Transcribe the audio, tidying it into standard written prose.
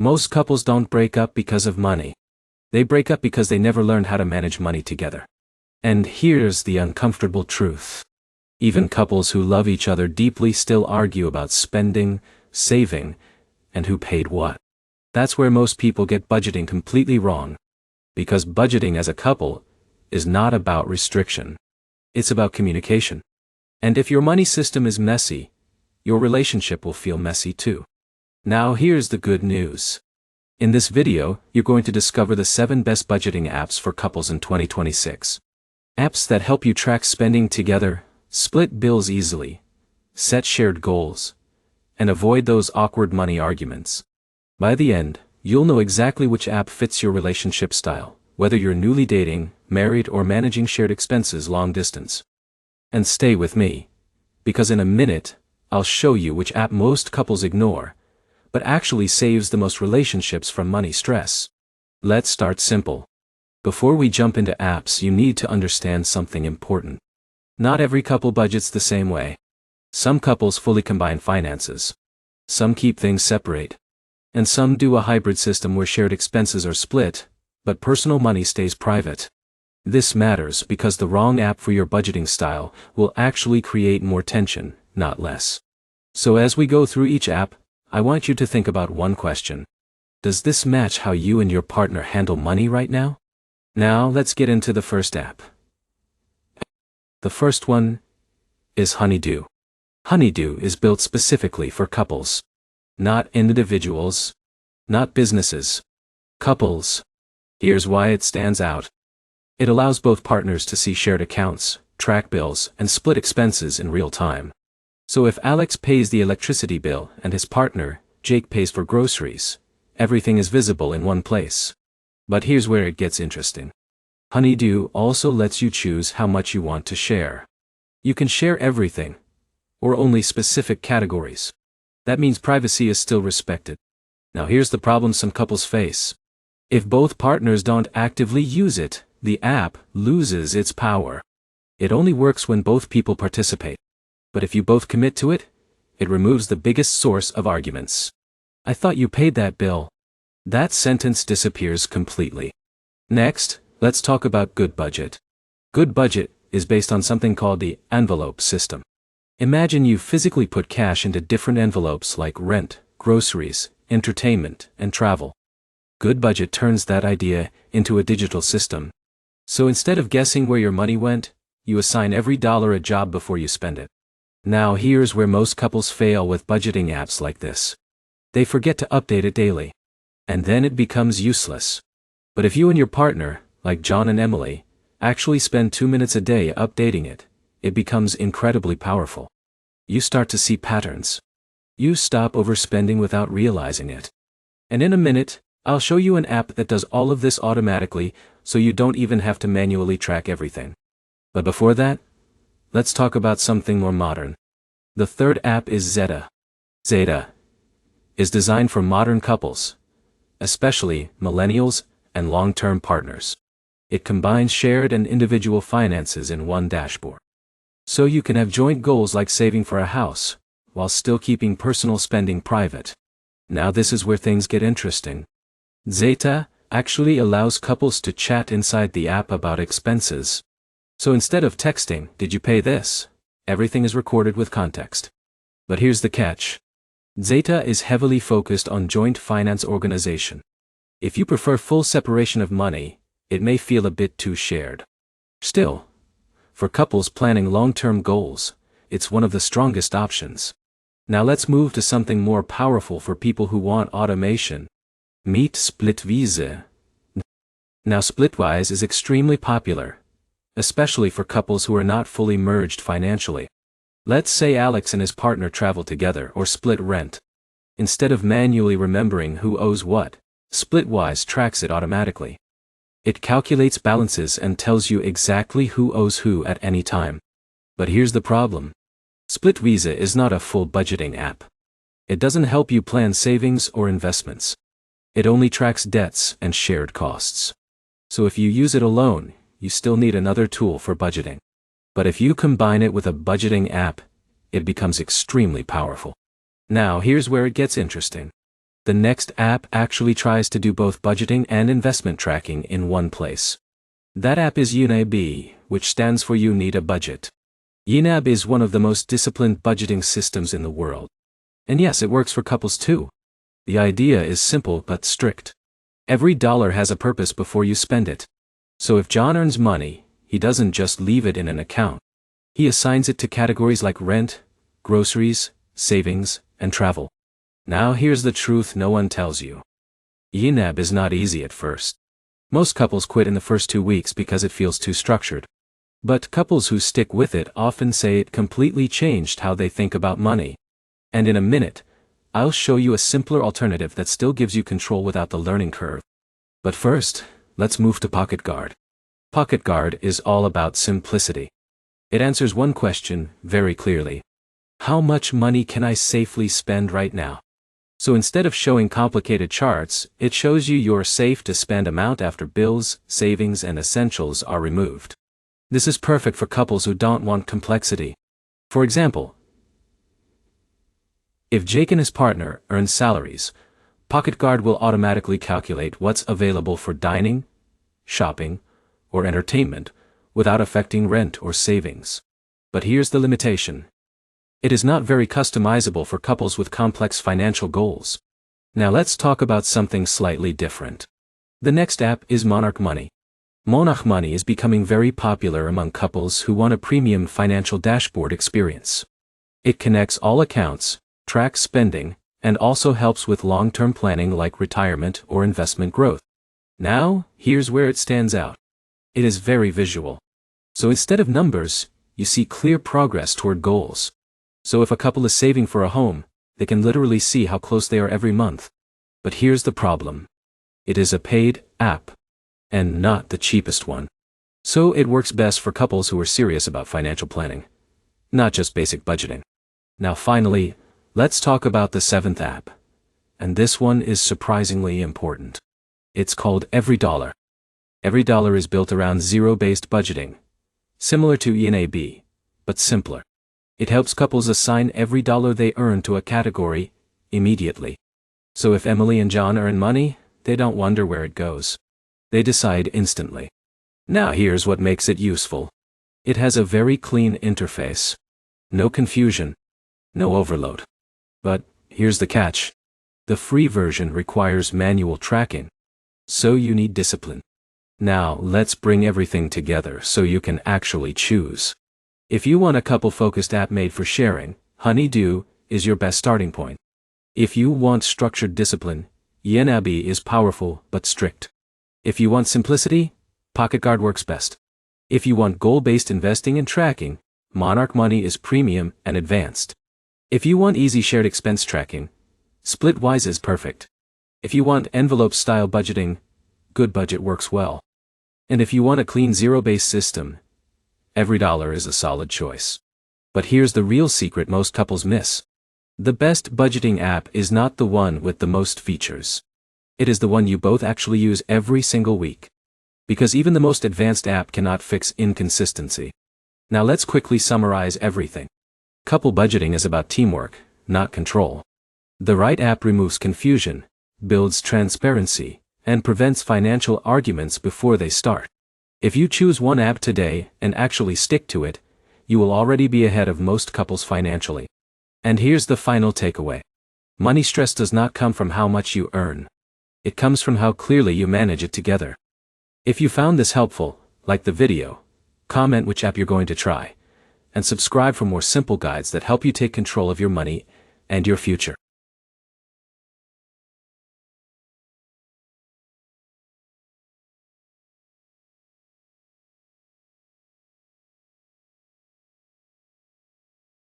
Most couples don't break up because of money. They break up because they never learned how to manage money together. And here's the uncomfortable truth. Even couples who love each other deeply still argue about spending, saving, and who paid what. That's where most people get budgeting completely wrong. Because budgeting as a couple is not about restriction. It's about communication. And if your money system is messy, your relationship will feel messy too. Now here's the good news. In this video, you're going to discover the 7 best budgeting apps for couples in 2026. Apps that help you track spending together, split bills easily, set shared goals, and avoid those awkward money arguments. By the end, you'll know exactly which app fits your relationship style, whether you're newly dating, married, or managing shared expenses long distance. And stay with me, because in a minute, I'll show you which app most couples ignore, but actually saves the most relationships from money stress. Let's start simple. Before we jump into apps, you need to understand something important. Not every couple budgets the same way. Some couples fully combine finances. Some keep things separate. And some do a hybrid system where shared expenses are split, but personal money stays private. This matters because the wrong app for your budgeting style will actually create more tension, not less. So as we go through each app, I want you to think about one question. Does this match how you and your partner handle money right now? Now let's get into the first app. The first one is Honeydo. Honeydo is built specifically for couples. Not individuals. Not businesses. Couples. Here's why it stands out. It allows both partners to see shared accounts, track bills, and split expenses in real time. So if Alex pays the electricity bill and his partner, Jake, pays for groceries, everything is visible in one place. But here's where it gets interesting. Honeydo also lets you choose how much you want to share. You can share everything, or only specific categories. That means privacy is still respected. Now here's the problem some couples face. If both partners don't actively use it, the app loses its power. It only works when both people participate. But if you both commit to it, it removes the biggest source of arguments. I thought you paid that bill. That sentence disappears completely. Next, let's talk about Good Budget. Good Budget is based on something called the envelope system. Imagine you physically put cash into different envelopes like rent, groceries, entertainment, and travel. Good Budget turns that idea into a digital system. So instead of guessing where your money went, you assign every dollar a job before you spend it. Now here's where most couples fail with budgeting apps like this. They forget to update it daily. And then it becomes useless. But if you and your partner, like John and Emily, actually spend 2 minutes a day updating it, it becomes incredibly powerful. You start to see patterns. You stop overspending without realizing it. And in a minute, I'll show you an app that does all of this automatically, so you don't even have to manually track everything. But before that, let's talk about something more modern. The third app is Zeta. Zeta is designed for modern couples, especially millennials and long-term partners. It combines shared and individual finances in one dashboard. So you can have joint goals like saving for a house, while still keeping personal spending private. Now this is where things get interesting. Zeta actually allows couples to chat inside the app about expenses. So instead of texting, "Did you pay this?" everything is recorded with context. But here's the catch. Zeta is heavily focused on joint finance organization. If you prefer full separation of money, it may feel a bit too shared. Still, for couples planning long-term goals, it's one of the strongest options. Now let's move to something more powerful for people who want automation. Meet Splitwise. Now Splitwise is extremely popular, especially for couples who are not fully merged financially. Let's say Alex and his partner travel together or split rent. Instead of manually remembering who owes what, Splitwise tracks it automatically. It calculates balances and tells you exactly who owes who at any time. But here's the problem. Splitwise is not a full budgeting app. It doesn't help you plan savings or investments. It only tracks debts and shared costs. So if you use it alone, you still need another tool for budgeting. But if you combine it with a budgeting app, it becomes extremely powerful. Now here's where it gets interesting. The next app actually tries to do both budgeting and investment tracking in one place. That app is YNAB, which stands for You Need a Budget. YNAB is one of the most disciplined budgeting systems in the world. And yes, it works for couples too. The idea is simple but strict. Every dollar has a purpose before you spend it. So if John earns money, he doesn't just leave it in an account. He assigns it to categories like rent, groceries, savings, and travel. Now here's the truth no one tells you. YNAB is not easy at first. Most couples quit in the first 2 weeks because it feels too structured. But couples who stick with it often say it completely changed how they think about money. And in a minute, I'll show you a simpler alternative that still gives you control without the learning curve. But first, let's move to Pocket Guard. Pocket Guard is all about simplicity. It answers one question very clearly. How much money can I safely spend right now? So instead of showing complicated charts, it shows you your safe to spend amount after bills, savings, and essentials are removed. This is perfect for couples who don't want complexity. For example, if Jake and his partner earn salaries, Pocket Guard will automatically calculate what's available for dining, shopping, or entertainment without affecting rent or savings. But here's the limitation. It is not very customizable for couples with complex financial goals. Now let's talk about something slightly different. The next app is Monarch Money. Monarch Money is becoming very popular among couples who want a premium financial dashboard experience. It connects all accounts, tracks spending, and also helps with long-term planning like retirement or investment growth. Now, here's where it stands out. It is very visual. So instead of numbers, you see clear progress toward goals. So if a couple is saving for a home, they can literally see how close they are every month. But here's the problem. It is a paid app, and not the cheapest one. So it works best for couples who are serious about financial planning, not just basic budgeting. Now finally, let's talk about the 7th app. And this one is surprisingly important. It's called EveryDollar. EveryDollar is built around zero-based budgeting, similar to YNAB, but simpler. It helps couples assign every dollar they earn to a category immediately. So if Emily and John earn money, they don't wonder where it goes. They decide instantly. Now here's what makes it useful. It has a very clean interface. No confusion. No overload. But here's the catch. The free version requires manual tracking. So you need discipline. Now let's bring everything together so you can actually choose. If you want a couple-focused app made for sharing, Honeydew is your best starting point. If you want structured discipline, YNAB is powerful but strict. If you want simplicity, Pocket Guard works best. If you want goal-based investing and tracking, Monarch Money is premium and advanced. If you want easy shared expense tracking, Splitwise is perfect. If you want envelope-style budgeting, GoodBudget works well. And if you want a clean zero-based system, EveryDollar is a solid choice. But here's the real secret most couples miss. The best budgeting app is not the one with the most features. It is the one you both actually use every single week. Because even the most advanced app cannot fix inconsistency. Now let's quickly summarize everything. Couple budgeting is about teamwork, not control. The right app removes confusion, builds transparency, and prevents financial arguments before they start. If you choose one app today and actually stick to it, you will already be ahead of most couples financially. And here's the final takeaway. Money stress does not come from how much you earn. It comes from how clearly you manage it together. If you found this helpful, like the video, comment which app you're going to try, and subscribe for more simple guides that help you take control of your money and your future.